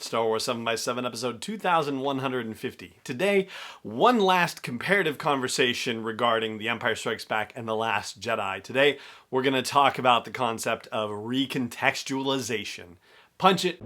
Star Wars 7x7, episode 2150. Today, one last comparative conversation regarding The Empire Strikes Back and The Last Jedi. Today, we're going to talk about the concept of recontextualization. Punch it.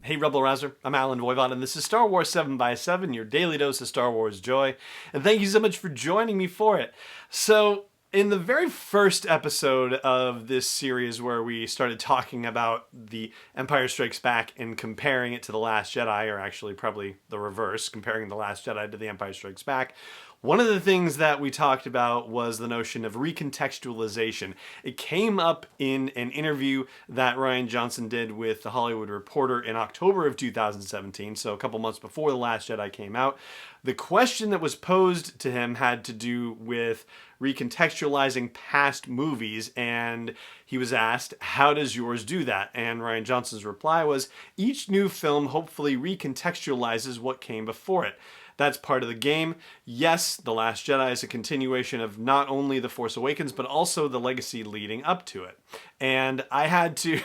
Hey Rebel Rouser, I'm Alan Voivod, and this is Star Wars 7x7, your daily dose of Star Wars joy, and thank you so much for joining me for it. So, in the very first episode of this series where we started talking about The Empire Strikes Back and comparing it to The Last Jedi, or actually probably the reverse, comparing The Last Jedi to The Empire Strikes Back, one of the things that we talked about was the notion of recontextualization. It came up in an interview that Rian Johnson did with The Hollywood Reporter in October of 2017, so a couple months before The Last Jedi came out. The question that was posed to him had to do with recontextualizing past movies, and he was asked, how does yours do that? And Rian Johnson's reply was, each new film hopefully recontextualizes what came before it. That's part of the game. Yes, The Last Jedi is a continuation of not only The Force Awakens, but also the legacy leading up to it. And I had to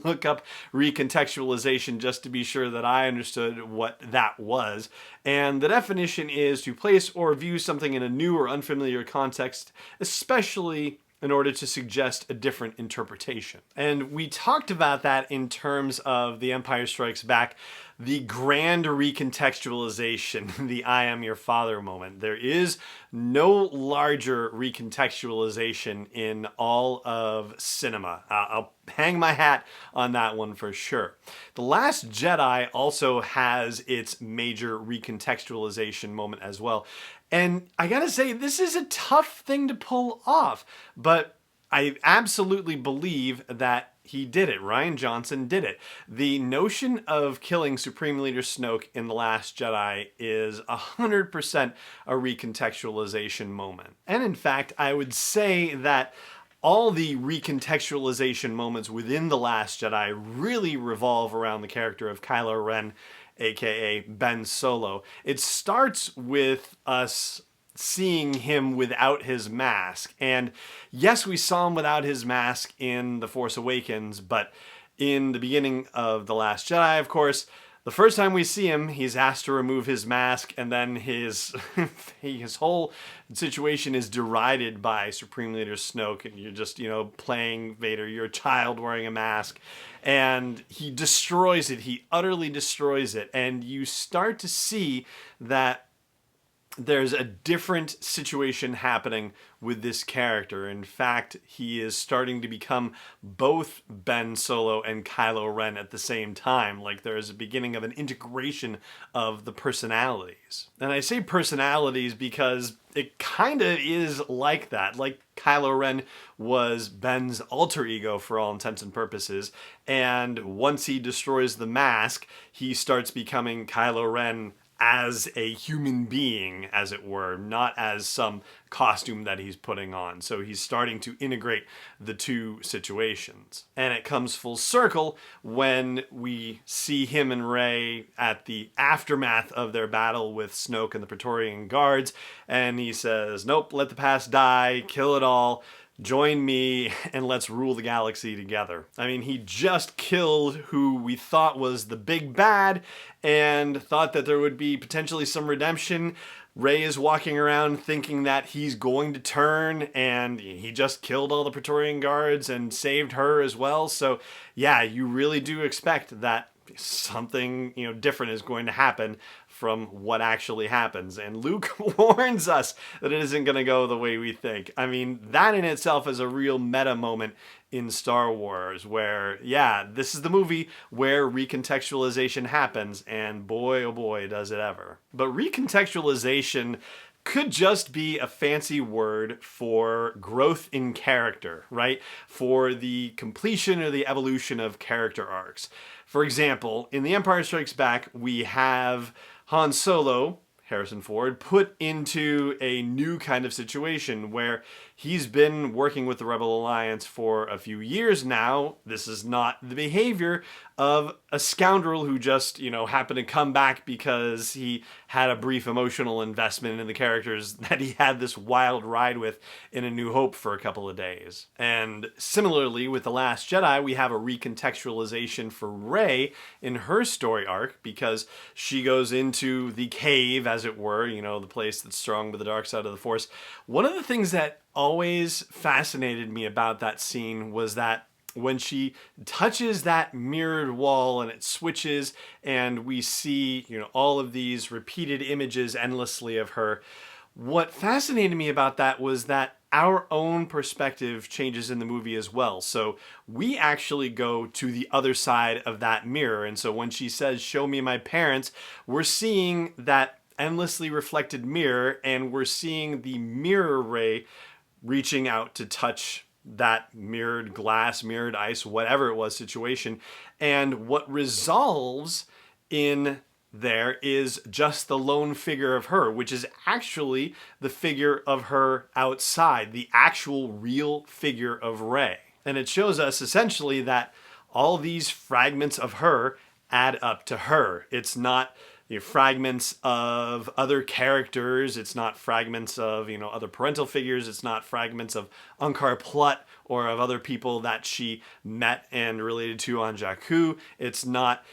look up recontextualization just to be sure that I understood what that was. And the definition is to place or view something in a new or unfamiliar context, especially in order to suggest a different interpretation. And we talked about that in terms of The Empire Strikes Back, the grand recontextualization, the I am your father moment. There is no larger recontextualization in all of cinema. I'll hang my hat on that one for sure. The Last Jedi also has its major recontextualization moment as well. And I gotta say, this is a tough thing to pull off, but I absolutely believe that he did it. Rian Johnson did it. The notion of killing Supreme Leader Snoke in The Last Jedi is 100% a recontextualization moment. And in fact, I would say that all the recontextualization moments within The Last Jedi really revolve around the character of Kylo Ren, aka Ben Solo. It starts with us seeing him without his mask. And yes, we saw him without his mask in The Force Awakens, but in the beginning of The Last Jedi, of course, the first time we see him, he's asked to remove his mask, and then his whole situation is derided by Supreme Leader Snoke, and you're just, playing Vader, you're a child wearing a mask, and he destroys it, he utterly destroys it, and you start to see that there's a different situation happening with this character. In fact, he is starting to become both Ben Solo and Kylo Ren at the same time. Like there's a beginning of an integration of the personalities. And I say personalities because it kind of is like that. Like Kylo Ren was Ben's alter ego for all intents and purposes. And once he destroys the mask, he starts becoming Kylo Ren as a human being, as it were, not as some costume that he's putting on. So he's starting to integrate the two situations. And it comes full circle when we see him and Rey at the aftermath of their battle with Snoke and the Praetorian Guards, and he says, nope, let the past die, kill it all, join me, and let's rule the galaxy together. I mean, he just killed who we thought was the big bad and thought that there would be potentially some redemption. Rey is walking around thinking that he's going to turn, and he just killed all the Praetorian Guards and saved her as well. So yeah, you really do expect that something, different is going to happen from what actually happens. And Luke warns us that it isn't going to go the way we think. I mean, that in itself is a real meta moment in Star Wars where, yeah, this is the movie where recontextualization happens, and boy, oh boy, does it ever. But recontextualization could just be a fancy word for growth in character, right? For the completion or the evolution of character arcs. For example, in The Empire Strikes Back, we have Han Solo, Harrison Ford, put into a new kind of situation where he's been working with the Rebel Alliance for a few years now. This is not the behavior of a scoundrel who just, happened to come back because he had a brief emotional investment in the characters that he had this wild ride with in A New Hope for a couple of days. And similarly, with The Last Jedi, we have a recontextualization for Rey in her story arc, because she goes into the cave, as it were, the place that's strong with the dark side of the Force. One of the things that always fascinated me about that scene was that when she touches that mirrored wall and it switches and we see, all of these repeated images endlessly of her, what fascinated me about that was that our own perspective changes in the movie as well. So we actually go to the other side of that mirror. And so when she says, "Show me my parents," we're seeing that endlessly reflected mirror, and we're seeing the mirror Rey reaching out to touch that mirrored glass, mirrored ice, whatever it was situation. And what resolves in there is just the lone figure of her, which is actually the figure of her outside, the actual real figure of Rey. And it shows us essentially that all these fragments of her add up to her. It's not fragments of other characters. It's not fragments of, other parental figures. It's not fragments of Unkar Plutt or of other people that she met and related to on Jakku. It's not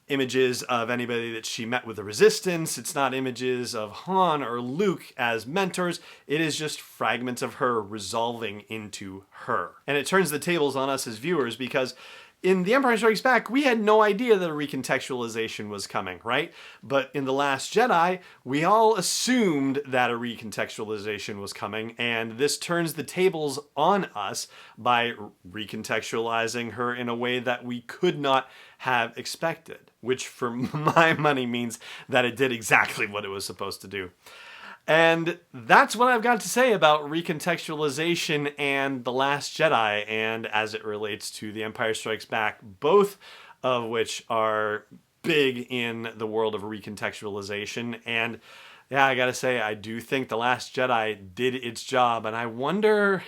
images of anybody that she met with the Resistance. It's not images of Han or Luke as mentors. It is just fragments of her resolving into her. And it turns the tables on us as viewers, because in The Empire Strikes Back, we had no idea that a recontextualization was coming, right? But in The Last Jedi, we all assumed that a recontextualization was coming, and this turns the tables on us by recontextualizing her in a way that we could not have expected, which for my money means that it did exactly what it was supposed to do. And that's what I've got to say about recontextualization and The Last Jedi, and as it relates to The Empire Strikes Back, both of which are big in the world of recontextualization. And yeah, I gotta say, I do think The Last Jedi did its job, and I wonder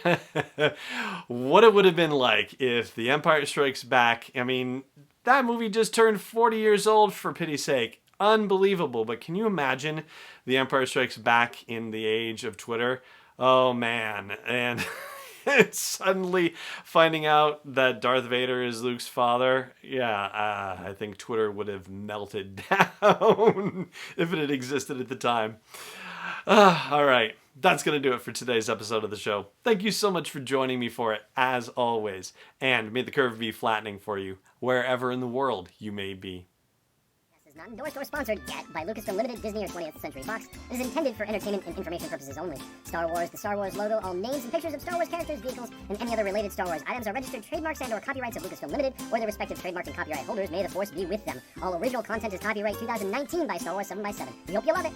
what it would have been like if The Empire Strikes Back, that movie just turned 40 years old, for pity's sake. Unbelievable. But can you imagine The Empire Strikes Back in the age of Twitter? Oh man. And suddenly finding out that Darth Vader is Luke's father. Yeah, I think Twitter would have melted down if it had existed at the time. All right. That's going to do it for today's episode of the show. Thank you so much for joining me for it, as always. And may the curve be flattening for you, wherever in the world you may be. Is not endorsed or sponsored yet by Lucasfilm Limited, Disney, or 20th Century Fox. It is intended for entertainment and information purposes only. Star Wars, the Star Wars logo, all names and pictures of Star Wars characters, vehicles, and any other related Star Wars items are registered trademarks and/or copyrights of Lucasfilm Limited or their respective trademark and copyright holders. May the Force be with them. All original content is copyright 2019 by Star Wars 7x7. We hope you love it.